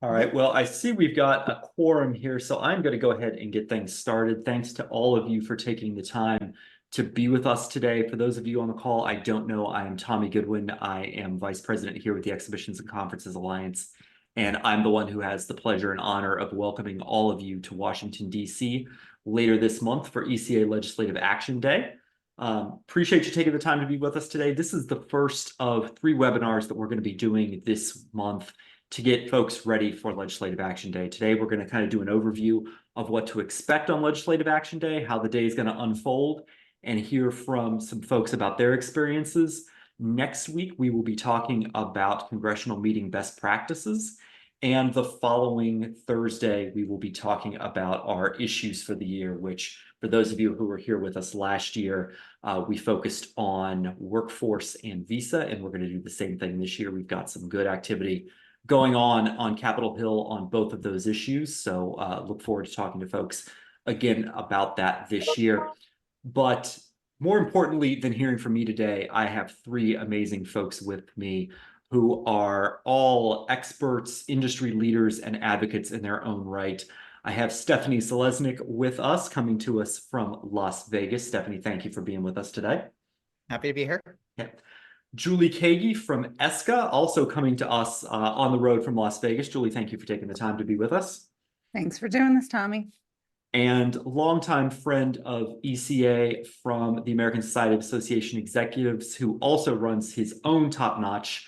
All right, well, I see we've got a quorum here, so I'm going to go ahead and get things started. Thanks to all of you for taking the time to be with us today. For those of you on the call, I don't know, I am Tommy Goodwin. I am Vice President here with the Exhibitions and Conferences Alliance, and I'm the one who has the pleasure and honor of welcoming all of you to Washington, D.C. later this month for ECA Legislative Action Day. Appreciate you taking the time to be with us today. This is the first of 3 webinars that we're going to be doing this month to get folks ready for Legislative Action Day. Today, we're going to kind of do an overview of what to expect on Legislative Action Day, how the day is going to unfold, and hear from some folks about their experiences. Next week, we will be talking about congressional meeting best practices. And the following Thursday, we will be talking about our issues for the year, which for those of you who were here with us last year, we focused on workforce and visa, and we're going to do the same thing this year. We've got some good activity going on Capitol Hill on both of those issues. So look forward to talking to folks again about that this year. But more importantly than hearing from me today, I have 3 amazing folks with me who are all experts, industry leaders, and advocates in their own right. I have Stephanie Selesnik with us, coming to us from Las Vegas. Stephanie, thank you for being with us today. Happy to be here. Yeah. Julie Kagi from ESCA, also coming to us on the road from Las Vegas. Julie, thank you for taking the time to be with us. Thanks for doing this, Tommy. And longtime friend of ECA from the American Society of Association Executives, who also runs his own top-notch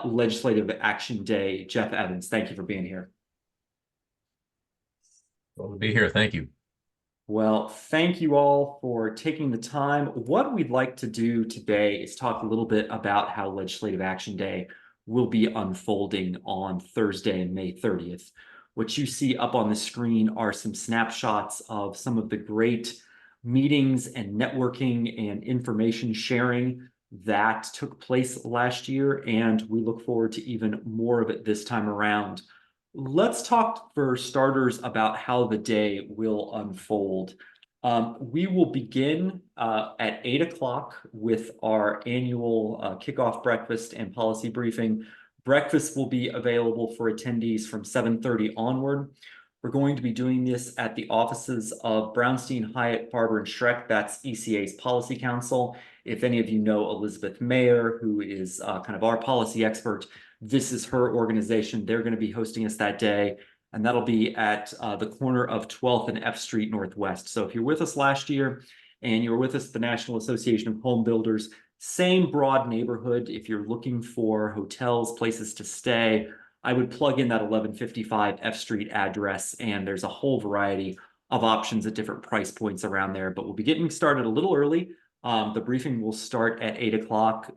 Legislative Action Day, Jeff Evans. Thank you for being here. Well, to be here, thank you. Well, thank you all for taking the time. What we'd like to do today is talk a little bit about how Legislative Action Day will be unfolding on Thursday, May 30th. What you see up on the screen are some snapshots of some of the great meetings and networking and information sharing that took place last year, and we look forward to even more of it this time around. Let's talk for starters about how the day will unfold. We will begin at 8 o'clock with our annual kickoff breakfast and policy briefing. Breakfast will be available for attendees from 7:30 onward. We're going to be doing this at the offices of Brownstein, Hyatt, Farber, and Schreck. That's ECA's Policy Council. If any of you know Elizabeth Mayer, who is kind of our policy expert, this is her organization. They're going to be hosting us that day, and that'll be at the corner of 12th and F Street Northwest. So if you're with us last year and you were with us at the National Association of Home Builders, same broad neighborhood. If you're looking for hotels, places to stay, I would plug in that 1155 F Street address, and there's a whole variety of options at different price points around there. But we'll be getting started a little early. The briefing will start at 8 o'clock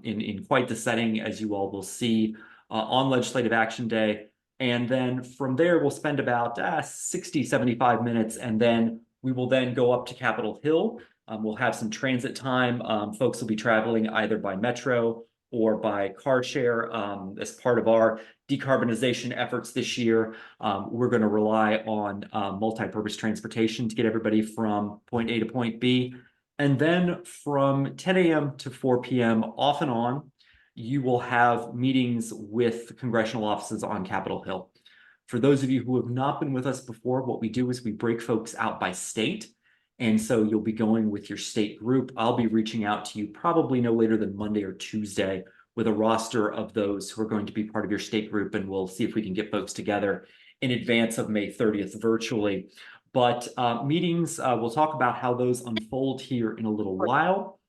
in quite the setting, as you all will see on Legislative Action Day. And then from there, we'll spend about 60, 75 minutes, and then we will then go up to Capitol Hill. We'll have some transit time. Folks will be traveling either by metro or by car share. As part of our decarbonization efforts this year, we're going to rely on multi-purpose transportation to get everybody from point A to point B. And then from 10 a.m. to 4 p.m. off and on, you will have meetings with congressional offices on Capitol Hill. For those of you who have not been with us before, what we do is we break folks out by state. And so you'll be going with your state group. I'll be reaching out to you probably no later than Monday or Tuesday with a roster of those who are going to be part of your state group, and we'll see if we can get folks together in advance of May 30th virtually. But meetings, we'll talk about how those unfold here in a little while.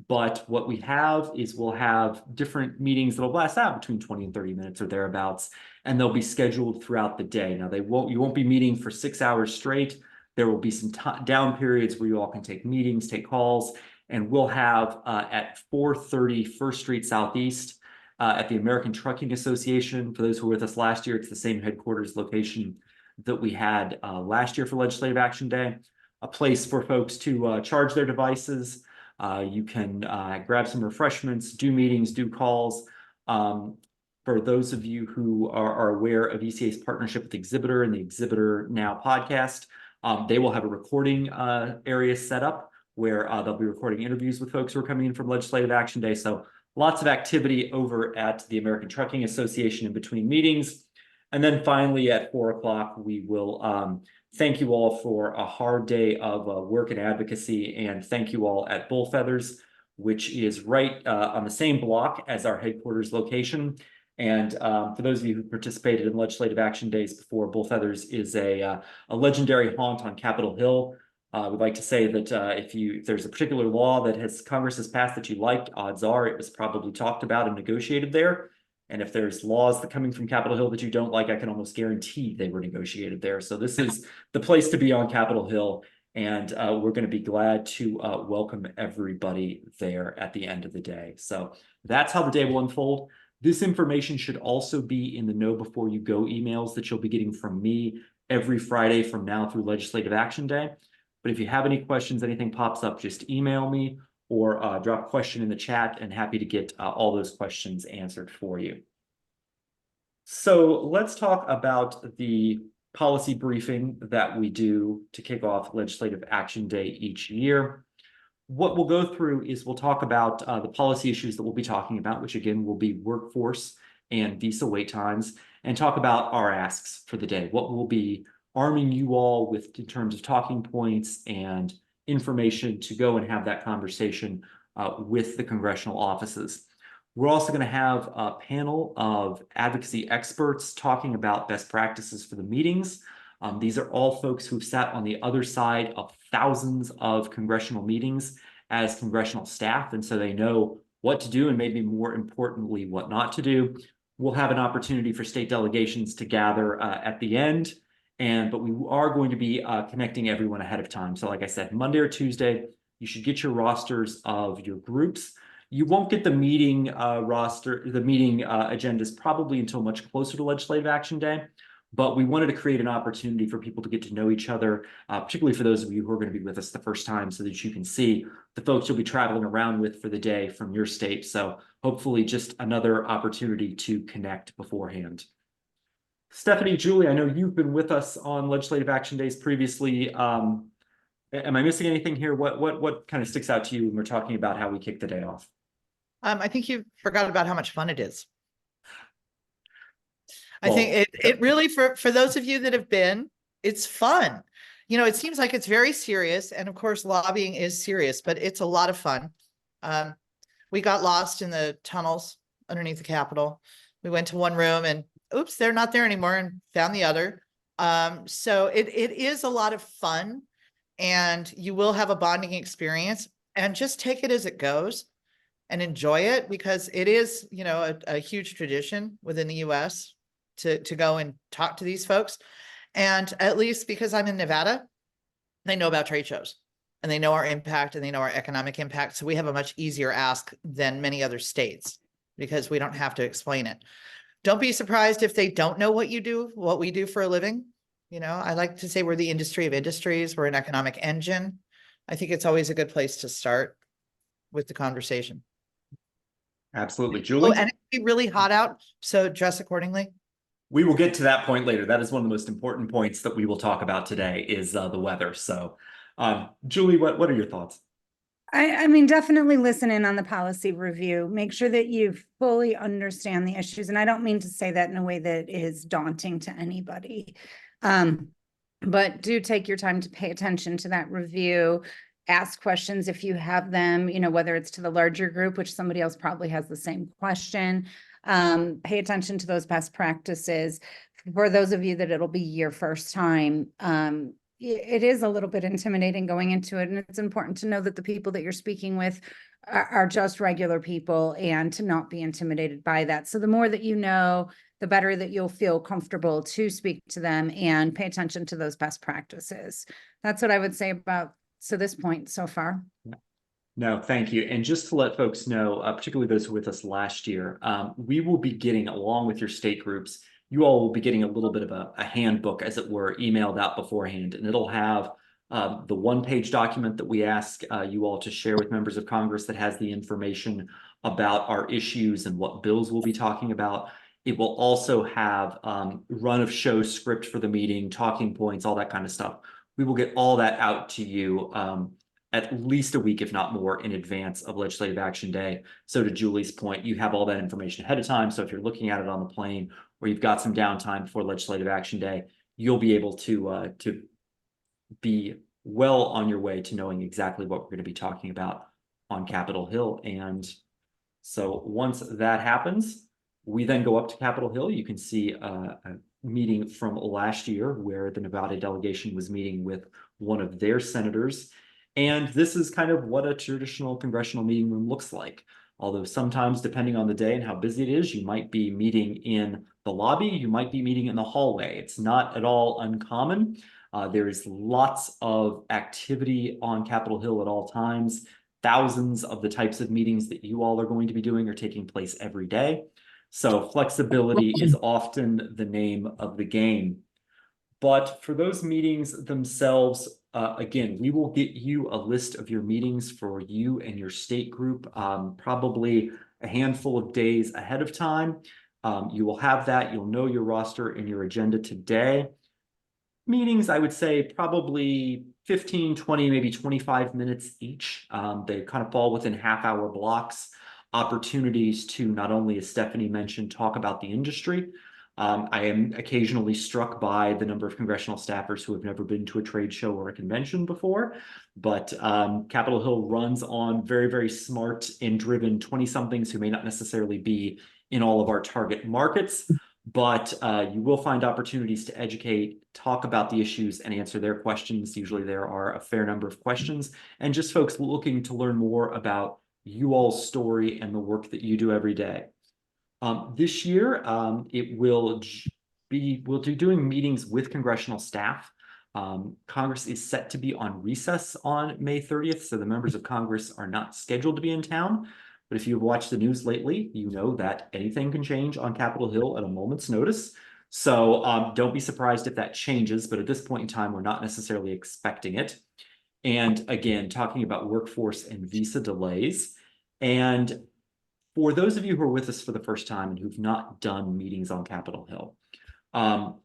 But what we have is we'll have different meetings that'll last out between 20 and 30 minutes or thereabouts, and they'll be scheduled throughout the day. Now, you won't be meeting for 6 hours straight. There will be some down periods where you all can take meetings, take calls, and we'll have at 430 First Street Southeast at the American Trucking Association. For those who were with us last year, it's the same headquarters location that we had last year for Legislative Action Day, a place for folks to charge their devices. You can grab some refreshments, do meetings, do calls. For those of you who are aware of ECA's partnership with Exhibitor and the Exhibitor Now podcast, they will have a recording area set up where they'll be recording interviews with folks who are coming in from Legislative Action Day. So lots of activity over at the American Trucking Association in between meetings. And then finally at 4 o'clock, we will thank you all for a hard day of work and advocacy. And thank you all at Bull Feathers, which is right on the same block as our headquarters location. And for those of you who participated in Legislative Action Days before, Bull Feathers is a legendary haunt on Capitol Hill. We'd like to say that if there's a particular law that Congress has passed that you like, odds are it was probably talked about and negotiated there. And if there's laws that coming from Capitol Hill that you don't like, I can almost guarantee they were negotiated there. So this is the place to be on Capitol Hill. And we're going to be glad to welcome everybody there at the end of the day. So that's how the day will unfold. This information should also be in the Know Before You Go emails that you'll be getting from me every Friday from now through Legislative Action Day. But if you have any questions, anything pops up, just email me or drop a question in the chat, and happy to get all those questions answered for you. So let's talk about the policy briefing that we do to kick off Legislative Action Day each year. What we'll go through is we'll talk about the policy issues that we'll be talking about, which again will be workforce and visa wait times, and talk about our asks for the day. What we'll be arming you all with in terms of talking points and information to go and have that conversation with the congressional offices. We're also going to have a panel of advocacy experts talking about best practices for the meetings. These are all folks who've sat on the other side of thousands of congressional meetings as congressional staff, and so they know what to do and maybe more importantly, what not to do. We'll have an opportunity for state delegations to gather at the end, but we are going to be connecting everyone ahead of time. So like I said, Monday or Tuesday, you should get your rosters of your groups. You won't get the meeting agendas probably until much closer to Legislative Action Day. But we wanted to create an opportunity for people to get to know each other, particularly for those of you who are going to be with us the first time, so that you can see the folks you'll be traveling around with for the day from your state. So hopefully just another opportunity to connect beforehand. Stephanie, Julie, I know you've been with us on Legislative Action Days previously. Am I missing anything here? What kind of sticks out to you when we're talking about how we kick the day off? I think you forgot about how much fun it is. I think it really, for those of you that have been, it's fun. You know, it seems like it's very serious. And of course, lobbying is serious, but it's a lot of fun. We got lost in the tunnels underneath the Capitol. We went to one room and oops, they're not there anymore, and found the other. So it is a lot of fun, and you will have a bonding experience, and just take it as it goes and enjoy it, because it is, you know, a huge tradition within the US to go and talk to these folks. And at least because I'm in Nevada, they know about trade shows and they know our impact and they know our economic impact. So we have a much easier ask than many other states because we don't have to explain it. Don't be surprised if they don't know what you do, what we do for a living. You know, I like to say we're the industry of industries. We're an economic engine. I think it's always a good place to start with the conversation. Absolutely. Julie? Oh, and it'll be really hot out, so dress accordingly. We will get to that point later. That is one of the most important points that we will talk about today is the weather. So, Julie, what are your thoughts? I mean, definitely listen in on the policy review. Make sure that you fully understand the issues. And I don't mean to say that in a way that is daunting to anybody. But do take your time to pay attention to that review. Ask questions if you have them, you know, whether it's to the larger group, which somebody else probably has the same question. Pay attention to those best practices. For those of you that it'll be your first time, it is a little bit intimidating going into it. And it's important to know that the people that you're speaking with are just regular people, and to not be intimidated by that. So the more that you know, the better that you'll feel comfortable to speak to them and pay attention to those best practices. That's what I would say about this point so far. No, thank you. And just to let folks know, particularly those who were with us last year, we will be getting, along with your state groups, you all will be getting a little bit of a handbook, as it were, emailed out beforehand. And it'll have the one-page document that we ask you all to share with members of Congress that has the information about our issues and what bills we'll be talking about. It will also have run of show script for the meeting, talking points, all that kind of stuff. We will get all that out to you at least a week, if not more, in advance of Legislative Action Day. So to Julie's point, you have all that information ahead of time. So if you're looking at it on the plane or you've got some downtime before Legislative Action Day, you'll be able to be well on your way to knowing exactly what we're going to be talking about on Capitol Hill. And so once that happens, we then go up to Capitol Hill. You can see a meeting from last year where the Nevada delegation was meeting with one of their senators. And this is kind of what a traditional congressional meeting room looks like. Although sometimes, depending on the day and how busy it is, you might be meeting in the lobby, you might be meeting in the hallway. It's not at all uncommon. There is lots of activity on Capitol Hill at all times. Thousands of the types of meetings that you all are going to be doing are taking place every day. So flexibility is often the name of the game. But for those meetings themselves, again, we will get you a list of your meetings for you and your state group, probably a handful of days ahead of time. You will have that. You'll know your roster and your agenda today. Meetings, I would say probably 15, 20, maybe 25 minutes each. They kind of fall within half-hour blocks, opportunities to not only, as Stephanie mentioned, talk about the industry. I am occasionally struck by the number of congressional staffers who have never been to a trade show or a convention before, but Capitol Hill runs on very, very smart and driven 20-somethings who may not necessarily be in all of our target markets, but you will find opportunities to educate, talk about the issues, and answer their questions. Usually there are a fair number of questions, and just folks looking to learn more about you all's story and the work that you do every day. This year, we'll be doing meetings with congressional staff. Congress is set to be on recess on May 30th, so the members of Congress are not scheduled to be in town. But if you've watched the news lately, you know that anything can change on Capitol Hill at a moment's notice. So don't be surprised if that changes, but at this point in time, we're not necessarily expecting it. And again, talking about workforce and visa delays. And for those of you who are with us for the first time and who've not done meetings on Capitol Hill,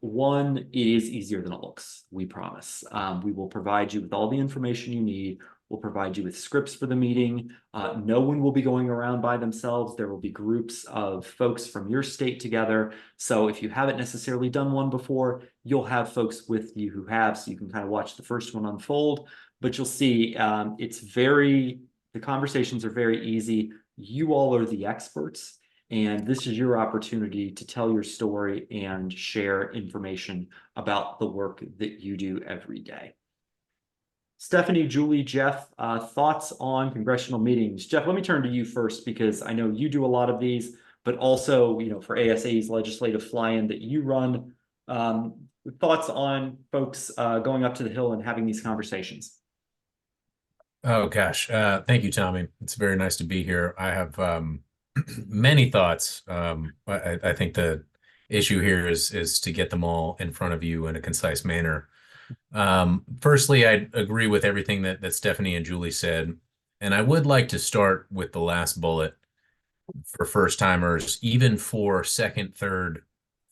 one, it is easier than it looks, we promise. We will provide you with all the information you need. We'll provide you with scripts for the meeting. No one will be going around by themselves. There will be groups of folks from your state together. So if you haven't necessarily done one before, you'll have folks with you who have, so you can kind of watch the first one unfold. But you'll see the conversations are very easy. You all are the experts, and this is your opportunity to tell your story and share information about the work that you do every day. Stephanie, Julie, Jeff, thoughts on congressional meetings? Jeff, let me turn to you first, because I know you do a lot of these, but also, for ASA's legislative fly-in that you run, thoughts on folks going up to the Hill and having these conversations? Oh gosh, thank you, Tommy. It's very nice to be here. I have many thoughts. I think the issue here is to get them all in front of you in a concise manner. Firstly, I agree with everything that Stephanie and Julie said, and I would like to start with the last bullet for first timers, even for second, third,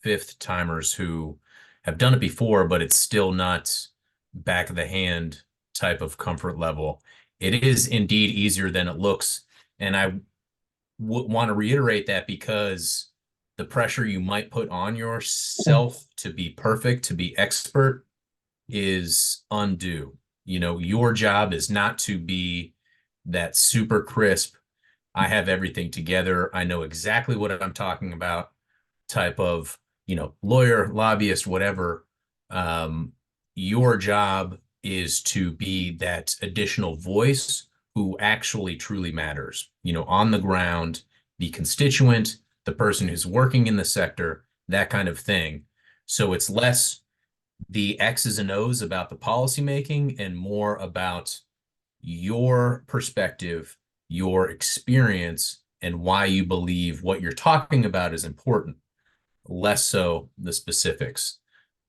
fifth timers who have done it before, but it's still not back of the hand type of comfort level. It is indeed easier than it looks. And I want to reiterate that because the pressure you might put on yourself to be perfect, to be expert, is undue. Your job is not to be that super crisp, I have everything together, I know exactly what I'm talking about type of, lawyer, lobbyist, whatever. Your job is to be that additional voice who actually truly matters, on the ground, the constituent, the person who's working in the sector, that kind of thing. So it's less the X's and O's about the policymaking and more about your perspective, your experience, and why you believe what you're talking about is important, less so the specifics.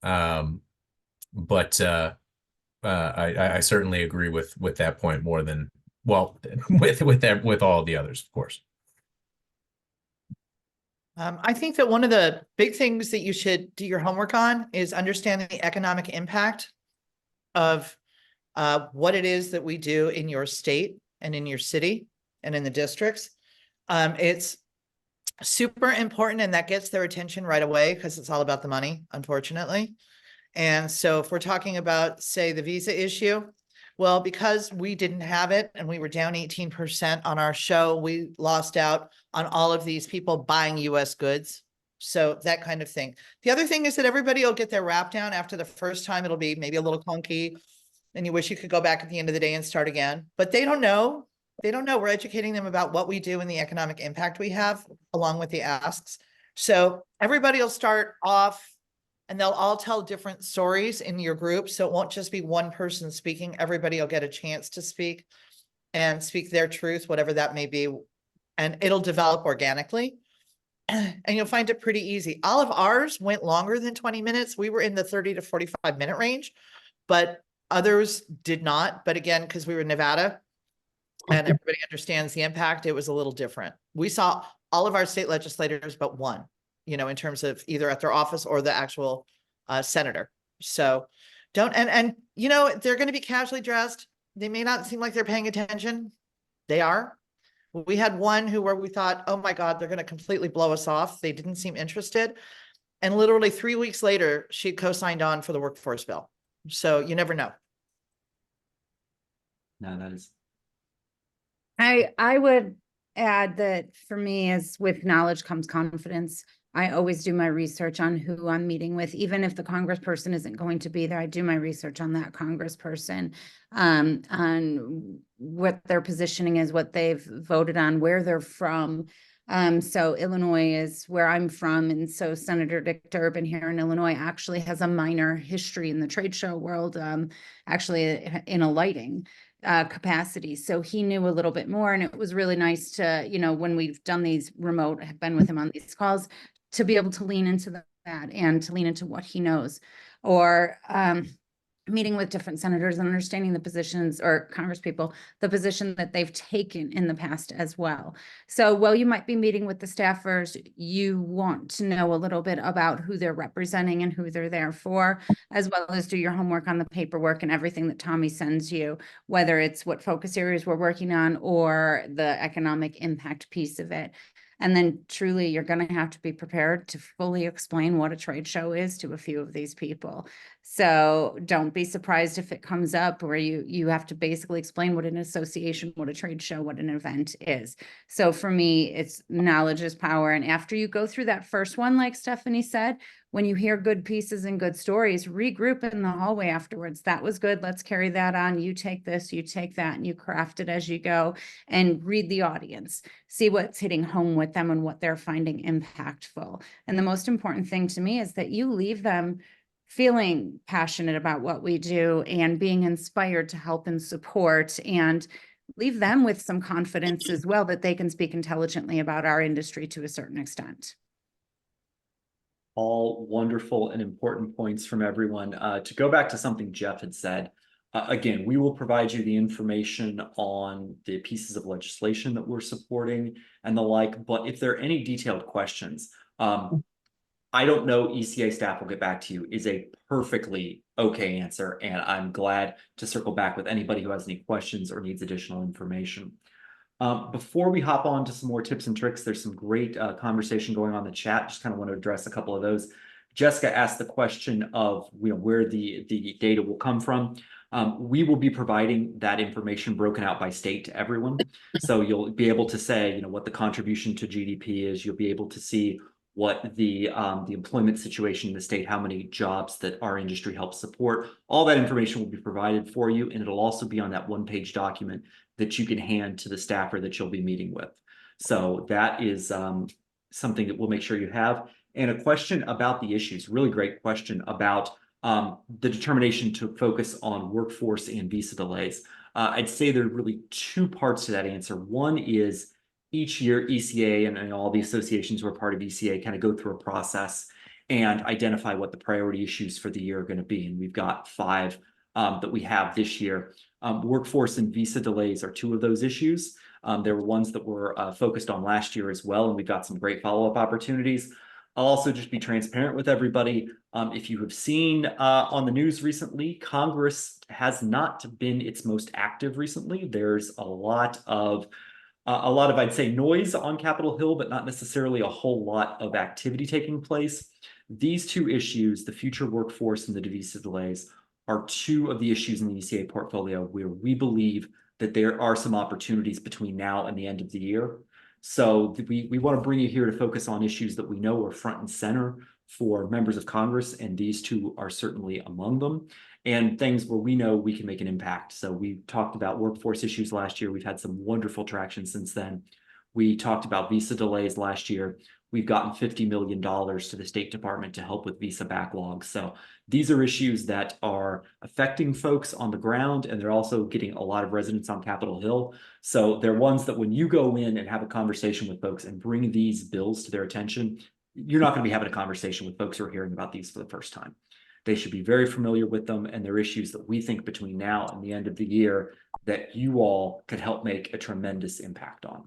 But I certainly agree with that point more than, well, with all the others, of course. I think that one of the big things that you should do your homework on is understanding the economic impact of what it is that we do in your state and in your city and in the districts. It's super important, and that gets their attention right away because it's all about the money, unfortunately. And so if we're talking about, say, the visa issue, well, because we didn't have it and we were down 18% on our show, we lost out on all of these people buying US goods. So that kind of thing. The other thing is that everybody will get their wrap down after the first time. It'll be maybe a little clunky and you wish you could go back at the end of the day and start again, but they don't know. They don't know. We're educating them about what we do and the economic impact we have along with the asks. So everybody will start off and they'll all tell different stories in your group. So it won't just be one person speaking. Everybody will get a chance to speak and speak their truth, whatever that may be. And it'll develop organically. And you'll find it pretty easy. All of ours went longer than 20 minutes. We were in the 30 to 45 minute range, but others did not. But again, because we were in Nevada and everybody understands the impact, it was a little different. We saw all of our state legislators but one, you know, in terms of either at their office or the actual senator. So don't, and you know, they're going to be casually dressed. They may not seem like they're paying attention. They are. We had one where we thought, oh my God, they're going to completely blow us off. They didn't seem interested. And literally 3 weeks later, she co-signed on for the workforce bill. So you never know. No, that is. I would add that for me, as with knowledge comes confidence. I always do my research on who I'm meeting with, even if the congressperson isn't going to be there. I do my research on that congressperson, on what their positioning is, what they've voted on, where they're from. So Illinois is where I'm from. And so Senator Dick Durbin here in Illinois actually has a minor history in the trade show world, actually in a lighting capacity. So he knew a little bit more. And it was really nice to, you know, when we've done these remote, I've been with him on these calls, to be able to lean into that and to lean into what he knows. Or meeting with different senators and understanding the positions, or congresspeople, the position that they've taken in the past as well. So while you might be meeting with the staffers, you want to know a little bit about who they're representing and who they're there for, as well as do your homework on the paperwork and everything that Tommy sends you, whether it's what focus areas we're working on or the economic impact piece of it. And then truly, you're going to have to be prepared to fully explain what a trade show is to a few of these people. So don't be surprised if it comes up where you have to basically explain what an association, what a trade show, what an event is. So for me, it's knowledge is power. And after you go through that first one, like Stephanie said, when you hear good pieces and good stories, regroup in the hallway afterwards. That was good. Let's carry that on. You take this, you take that, and you craft it as you go, and read the audience. See what's hitting home with them and what they're finding impactful. And the most important thing to me is that you leave them feeling passionate about what we do and being inspired to help and support, and leave them with some confidence as well that they can speak intelligently about our industry to a certain extent. All wonderful and important points from everyone. To go back to something Jeff had said, again, we will provide you the information on the pieces of legislation that we're supporting and the like, but if there are any detailed questions, I don't know, ECA staff will get back to you, is a perfectly okay answer, and I'm glad to circle back with anybody who has any questions or needs additional information. Before we hop on to some more tips and tricks, there's some great conversation going on in the chat. Just kind of want to address a couple of those. Jessica asked the question of where the data will come from. We will be providing that information broken out by state to everyone. So you'll be able to say, what the contribution to GDP is. You'll be able to see what the employment situation in the state, how many jobs that our industry helps support. All that information will be provided for you, and it'll also be on that one-page document that you can hand to the staffer that you'll be meeting with. So that is something that we'll make sure you have. And a question about the issues, really great question about the determination to focus on workforce and visa delays. I'd say there are really two parts to that answer. One is each year ECA and all the associations who are part of ECA kind of go through a process and identify what the priority issues for the year are going to be. And we've got 5 that we have this year. Workforce and visa delays are 2 of those issues. There were ones that were focused on last year as well, and we've got some great follow-up opportunities. I'll also just be transparent with everybody. If you have seen on the news recently, Congress has not been its most active recently. There's a lot of, I'd say, noise on Capitol Hill, but not necessarily a whole lot of activity taking place. These two issues, the future workforce and the visa delays, are two of the issues in the ECA portfolio where we believe that there are some opportunities between now and the end of the year. So we want to bring you here to focus on issues that we know are front and center for members of Congress, and these two are certainly among them, and things where we know we can make an impact. So we talked about workforce issues last year. We've had some wonderful traction since then. We talked about visa delays last year. We've gotten $50 million to the State Department to help with visa backlogs. So these are issues that are affecting folks on the ground, and they're also getting a lot of residents on Capitol Hill. So they're ones that when you go in and have a conversation with folks and bring these bills to their attention, you're not going to be having a conversation with folks who are hearing about these for the first time. They should be very familiar with them, and they're issues that we think between now and the end of the year that you all could help make a tremendous impact on.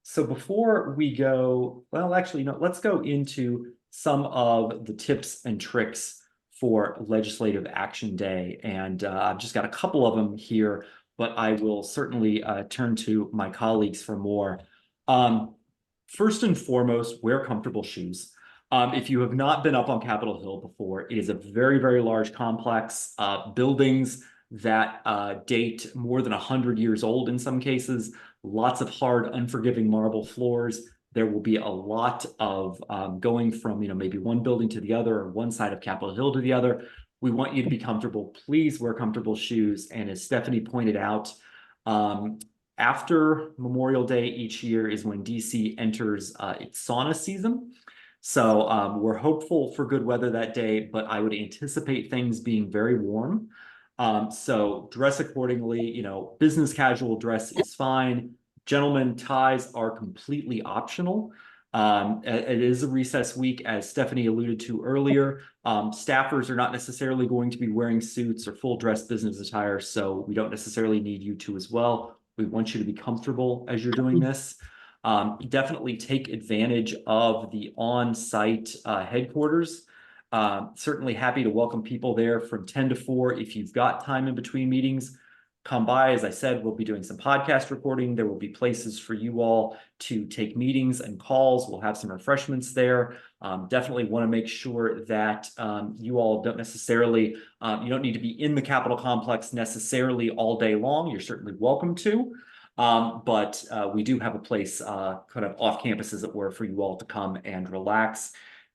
So before we go, well, actually, no, let's go into some of the tips and tricks for Legislative Action Day. And I've just got a couple of them here, but I will certainly turn to my colleagues for more. First and foremost, wear comfortable shoes. If you have not been up on Capitol Hill before, it is a very, very large complex, buildings that date more than 100 years old in some cases, lots of hard, unforgiving marble floors. There will be a lot of going from, maybe one building to the other or one side of Capitol Hill to the other. We want you to be comfortable. Please wear comfortable shoes. And as Stephanie pointed out, after Memorial Day each year is when DC enters its sauna season. So we're hopeful for good weather that day, but I would anticipate things being very warm. So dress accordingly, business casual dress is fine. Gentlemen, ties are completely optional. It is a recess week, as Stephanie alluded to earlier. Staffers are not necessarily going to be wearing suits or full dress business attire, so we don't necessarily need you to as well. We want you to be comfortable as you're doing this. Definitely take advantage of the on-site headquarters. Certainly happy to welcome people there from 10 to 4. If you've got time in between meetings, come by. As I said, we'll be doing some podcast recording. There will be places for you all to take meetings and calls. We'll have some refreshments there. Definitely want to make sure that you all don't necessarily, you don't need to be in the Capitol complex necessarily all day long. You're certainly welcome to. But we do have a place kind of off campus, as it were, for you all to come and relax.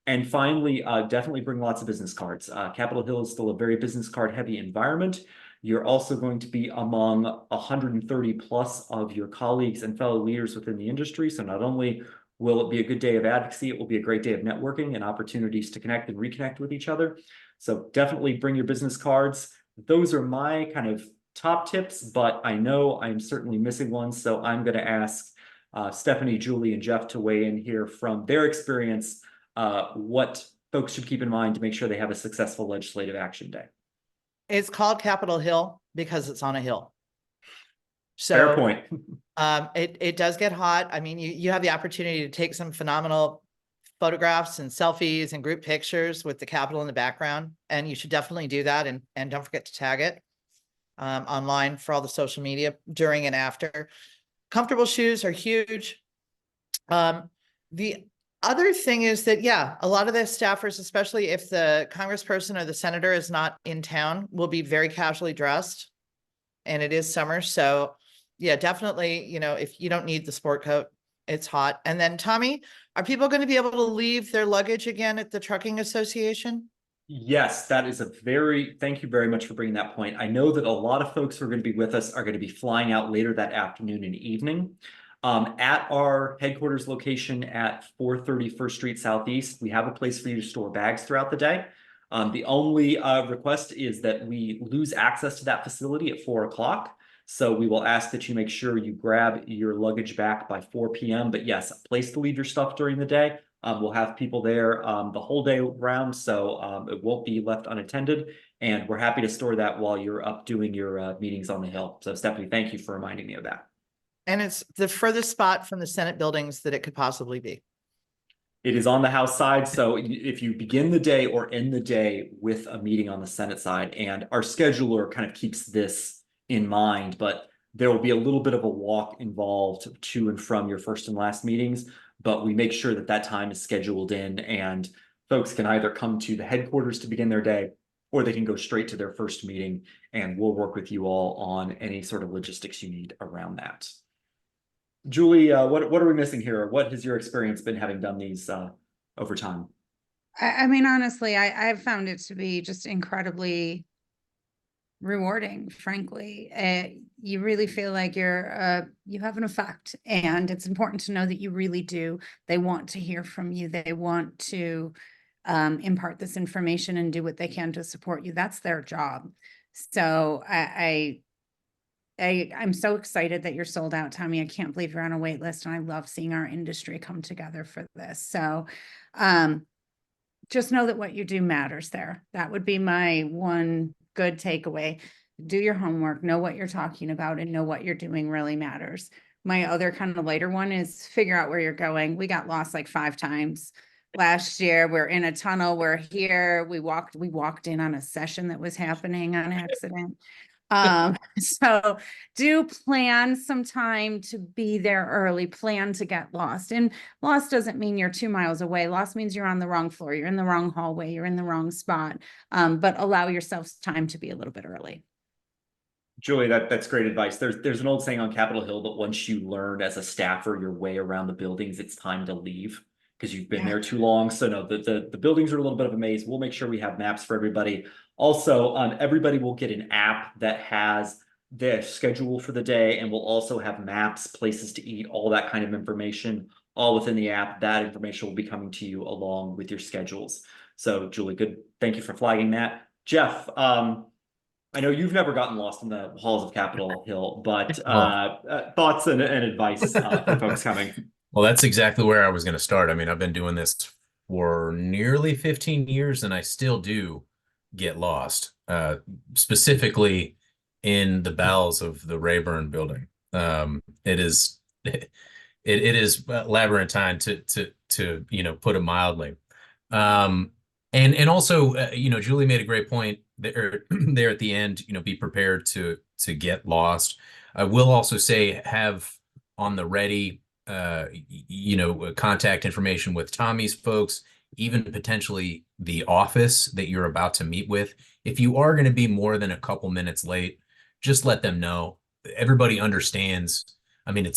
And finally, definitely bring lots of business cards. Capitol Hill is still a very business card heavy environment. You're also going to be among 130 plus of your colleagues and fellow leaders within the industry. So not only will it be a good day of advocacy, it will be a great day of networking and opportunities to connect and reconnect with each other. So definitely bring your business cards. Those are my kind of top tips, but I know I'm certainly missing one. So I'm going to ask Stephanie, Julie, and Jeff to weigh in here from their experience, what folks should keep in mind to make sure they have a successful Legislative Action Day. It's called Capitol Hill because it's on a hill. So fair point. It does get hot. I mean, you have the opportunity to take some phenomenal photographs and selfies and group pictures with the Capitol in the background, and you should definitely do that. And don't forget to tag it online for all the social media during and after. Comfortable shoes are huge. The other thing is that, yeah, a lot of the staffers, especially if the congressperson or the senator is not in town, will be very casually dressed, and it is summer. So yeah, definitely, if you don't need the sport coat, it's hot. And then Tommy, are people going to be able to leave their luggage again at the Trucking Association? Yes, that is thank you very much for bringing that point. I know that a lot of folks who are going to be with us are going to be flying out later that afternoon and evening. At our headquarters location at 430 First Street Southeast, we have a place for you to store bags throughout the day. The only request is that we lose access to that facility at 4 o'clock. So we will ask that you make sure you grab your luggage back by 4 p.m. But yes, a place to leave your stuff during the day. We'll have people there the whole day round, so it won't be left unattended. And we're happy to store that while you're up doing your meetings on the Hill. So Stephanie, thank you for reminding me of that. And it's the furthest spot from the Senate buildings that it could possibly be. It is on the House side, so if you begin the day or end the day with a meeting on the Senate side, and our scheduler kind of keeps this in mind, but there will be a little bit of a walk involved to and from your first and last meetings, but we make sure that that time is scheduled in, and folks can either come to the headquarters to begin their day, or they can go straight to their first meeting, and we'll work with you all on any sort of logistics you need around that. Julie, what are we missing here? What has your experience been having done these over time? I mean, honestly, I've found it to be just incredibly rewarding, frankly. You really feel like you have an effect, and it's important to know that you really do. They want to hear from you. They want to impart this information and do what they can to support you. That's their job. So I'm so excited that you're sold out, Tommy. I can't believe you're on a wait list, and I love seeing our industry come together for this. So just know that what you do matters there. That would be my one good takeaway. Do your homework, know what you're talking about, and know what you're doing really matters. My other kind of lighter one is figure out where you're going. We got lost like 5 times last year. We're in a tunnel. We're here. We walked in on a session that was happening on accident. So do plan some time to be there early, plan to get lost. And lost doesn't mean you're 2 miles away. Lost means you're on the wrong floor, you're in the wrong hallway, you're in the wrong spot. But allow yourself time to be a little bit early. Julie, that's great advice. There's an old saying on Capitol Hill that once you learn as a staffer your way around the buildings, it's time to leave because you've been there too long. So no, the buildings are a little bit of a maze. We'll make sure we have maps for everybody. Also, everybody will get an app that has their schedule for the day, and we'll also have maps, places to eat, all that kind of information, all within the app. That information will be coming to you along with your schedules. So Julie, good. Thank you for flagging that. Jeff, I know you've never gotten lost in the halls of Capitol Hill, but thoughts and advice for folks coming. Well, that's exactly where I was going to start. I mean, I've been doing this for nearly 15 years, and I still do get lost, specifically in the bowels of the Rayburn building. It is labyrinthine to put it mildly. And also, Julie made a great point there at the end. Be prepared to get lost. I will also say have on the ready contact information with Tommy's folks, even potentially the office that you're about to meet with. If you are going to be more than a couple minutes late, just let them know. Everybody understands. I mean,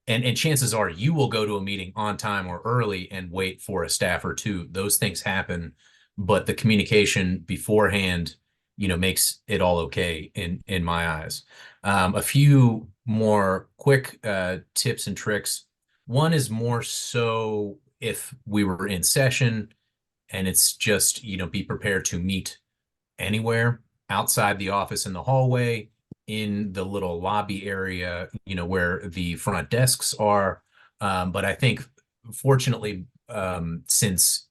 and chances are you will go to a meeting on time or early and wait for a staff or two. Those things happen, but the communication beforehand, makes it all okay in my eyes. A few more quick tips and tricks. One is more so if we were in session and it's just, be prepared to meet anywhere outside the office, in the hallway, in the little lobby area, where the front desks are. But I think fortunately, since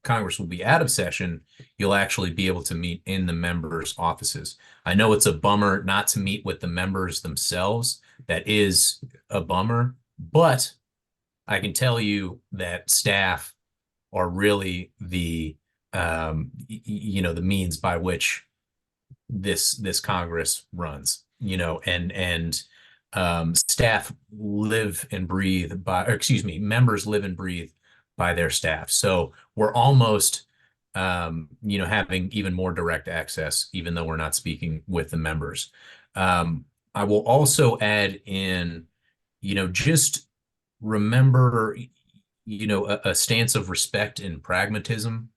Congress will be out of session, you'll actually be able to meet in the members' offices. I know it's a bummer not to meet with the members themselves. That is a bummer, but I can tell you that staff are really the the means by which this Congress runs, and staff live and breathe by, or excuse me, members live and breathe by their staff. So we're almost, having even more direct access, even though we're not speaking with the members. I will also add in, just remember, a stance of respect and pragmatism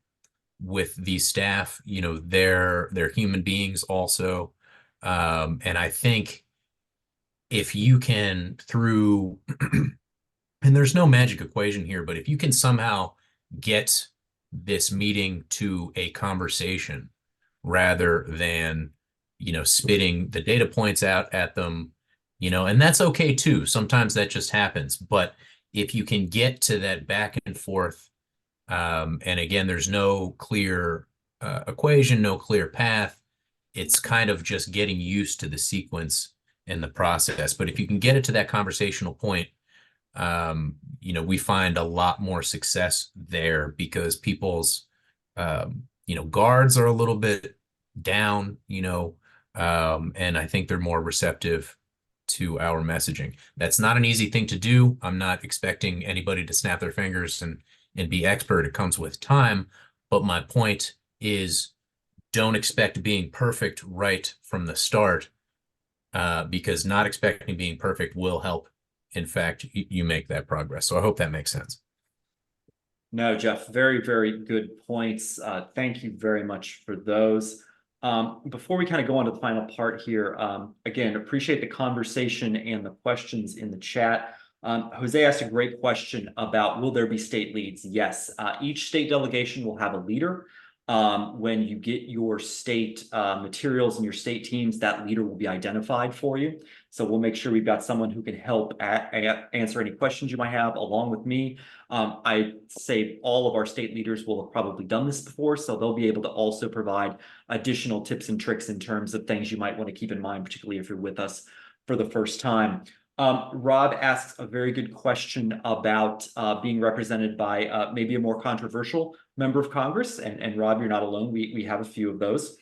with these staff. They're human beings also. And I think if you can, through, and there's no magic equation here, but if you can somehow get this meeting to a conversation rather than, spitting the data points out at them, and that's okay too. Sometimes that just happens. But if you can get to that back and forth, and again, there's no clear equation, no clear path. It's kind of just getting used to the sequence and the process. But if you can get it to that conversational point, we find a lot more success there because people's, guards are a little bit down, and I think they're more receptive to our messaging. That's not an easy thing to do. I'm not expecting anybody to snap their fingers and be expert. It comes with time. But my point is, don't expect being perfect right from the start, because not expecting being perfect will help. In fact, you make that progress. So I hope that makes sense. No, Jeff, very, very good points. Thank you very much for those. Before we kind of go on to the final part here, again, appreciate the conversation and the questions in the chat. Jose asked a great question about, will there be state leads? Yes, each state delegation will have a leader. When you get your state materials and your state teams, that leader will be identified for you. So we'll make sure we've got someone who can help answer any questions you might have along with me. I say all of our state leaders will have probably done this before, so they'll be able to also provide additional tips and tricks in terms of things you might want to keep in mind, particularly if you're with us for the first time. Rob asks a very good question about being represented by maybe a more controversial member of Congress. And Rob, you're not alone. We have a few of those.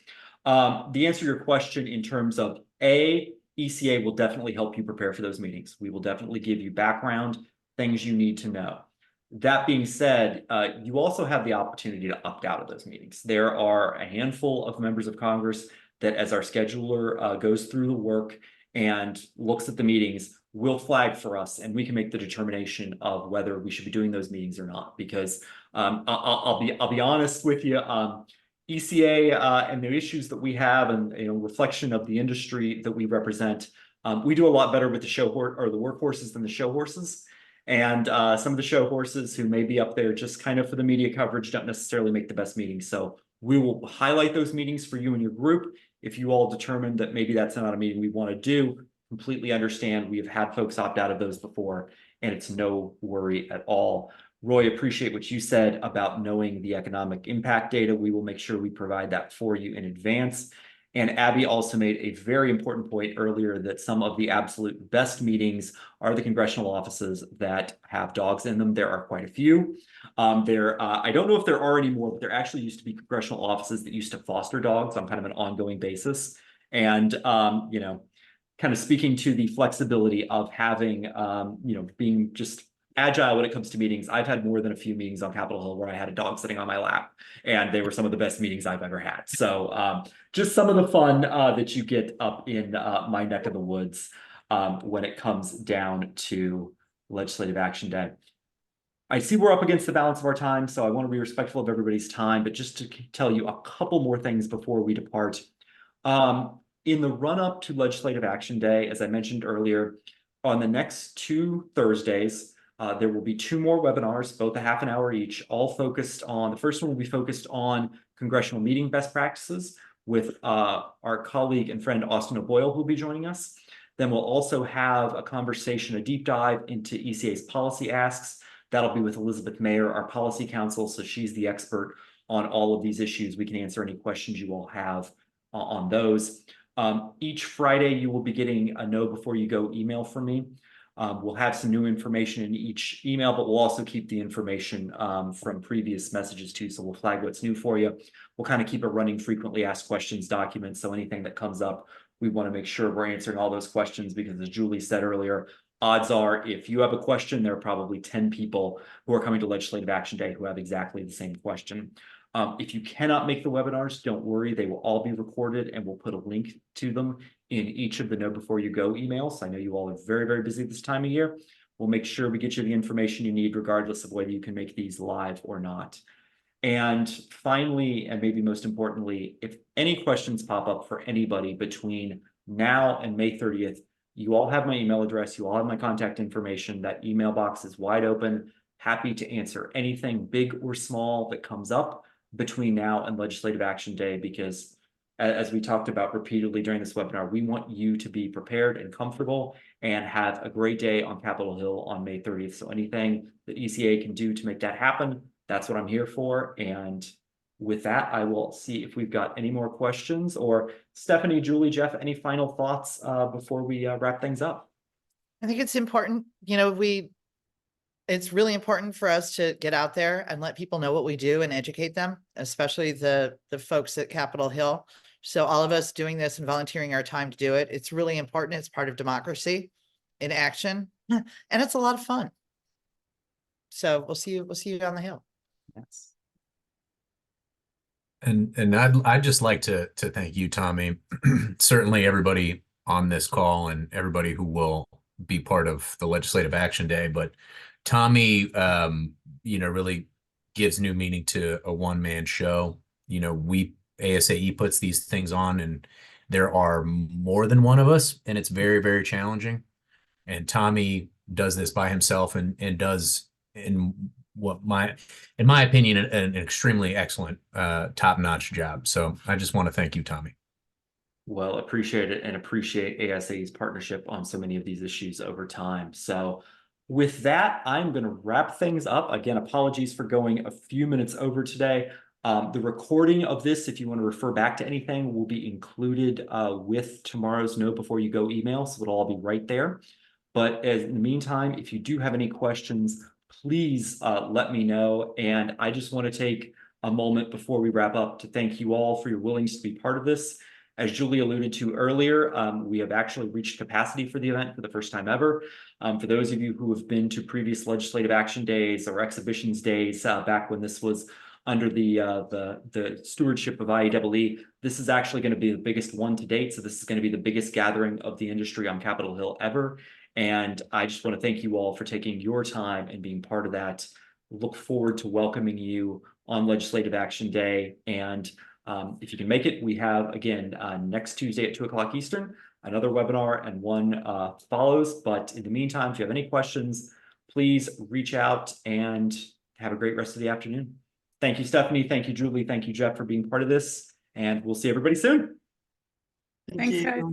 The answer to your question in terms of ECA will definitely help you prepare for those meetings. We will definitely give you background, things you need to know. That being said, you also have the opportunity to opt out of those meetings. There are a handful of members of Congress that, as our scheduler goes through the work and looks at the meetings, will flag for us, and we can make the determination of whether we should be doing those meetings or not. Because I'll be honest with you, ECA and the issues that we have, and reflection of the industry that we represent, we do a lot better with the show or the workhorses than the show horses. And some of the show horses who may be up there just kind of for the media coverage don't necessarily make the best meetings. So we will highlight those meetings for you and your group. If you all determine that maybe that's not a meeting we want to do, completely understand. We have had folks opt out of those before, and it's no worry at all. Roy, appreciate what you said about knowing the economic impact data. We will make sure we provide that for you in advance. And Abby also made a very important point earlier that some of the absolute best meetings are the congressional offices that have dogs in them. There are quite a few. I don't know if there are anymore, but there actually used to be congressional offices that used to foster dogs on kind of an ongoing basis. And, kind of speaking to the flexibility of having, being just agile when it comes to meetings. I've had more than a few meetings on Capitol Hill where I had a dog sitting on my lap, and they were some of the best meetings I've ever had. So just some of the fun that you get up in my neck of the woods when it comes down to Legislative Action Day. I see we're up against the balance of our time, so I want to be respectful of everybody's time, but just to tell you a couple more things before we depart. In the run-up to Legislative Action Day, as I mentioned earlier, on the next 2 Thursdays, there will be 2 more webinars, both a half an hour each, all focused on, the first one will be focused on congressional meeting best practices with our colleague and friend Austin O'Boyle, who will be joining us. Then we'll also have a conversation, a deep dive into ECA's policy asks. That'll be with Elizabeth Mayer, our policy counsel, so she's the expert on all of these issues. We can answer any questions you all have on those. Each Friday, you will be getting a know before you go email from me. We'll have some new information in each email, but we'll also keep the information from previous messages too. So we'll flag what's new for you. We'll kind of keep a running frequently asked questions document. So anything that comes up, we want to make sure we're answering all those questions, because as Julie said earlier, odds are if you have a question, there are probably 10 people who are coming to Legislative Action Day who have exactly the same question. If you cannot make the webinars, don't worry. They will all be recorded, and we'll put a link to them in each of the Know Before You Go emails. I know you all are very, very busy this time of year. We'll make sure we get you the information you need, regardless of whether you can make these live or not. And finally, and maybe most importantly, if any questions pop up for anybody between now and May 30th, you all have my email address. You all have my contact information. That email box is wide open. Happy to answer anything big or small that comes up between now and Legislative Action Day, because as we talked about repeatedly during this webinar, we want you to be prepared and comfortable and have a great day on Capitol Hill on May 30th. So anything that ECA can do to make that happen, that's what I'm here for. And with that, I will see if we've got any more questions, or Stephanie, Julie, Jeff, any final thoughts before we wrap things up? I think it's important, we it's really important for us to get out there and let people know what we do and educate them, especially the folks at Capitol Hill. So all of us doing this and volunteering our time to do it, it's really important. It's part of democracy in action, and it's a lot of fun. So we'll see you on the Hill. Yes. And I'd just like to thank you, Tommy. Certainly everybody on this call and everybody who will be part of the Legislative Action Day. But Tommy, really gives new meaning to a one-man show. ASAE puts these things on, and there are more than one of us, and it's very, very challenging. And Tommy does this by himself and does in my opinion, an extremely excellent, top-notch job. So I just want to thank you, Tommy. Well, appreciate it, and appreciate ASA's partnership on so many of these issues over time. So with that, I'm going to wrap things up. Again, apologies for going a few minutes over today. The recording of this, if you want to refer back to anything, will be included with tomorrow's Know Before You Go email. So it'll all be right there. But in the meantime, if you do have any questions, please let me know. And I just want to take a moment before we wrap up to thank you all for your willingness to be part of this. As Julie alluded to earlier, we have actually reached capacity for the event for the first time ever. For those of you who have been to previous legislative action days or exhibitions days back when this was under the stewardship of IEEE, this is actually going to be the biggest one to date. So this is going to be the biggest gathering of the industry on Capitol Hill ever. And I just want to thank you all for taking your time and being part of that. Look forward to welcoming you on Legislative Action Day. And if you can make it, we have, again, next Tuesday at 2 o'clock Eastern, another webinar, and one follows. But in the meantime, if you have any questions, please reach out and have a great rest of the afternoon. Thank you, Stephanie. Thank you, Julie. Thank you, Jeff, for being part of this. And we'll see everybody soon. Thanks, guys.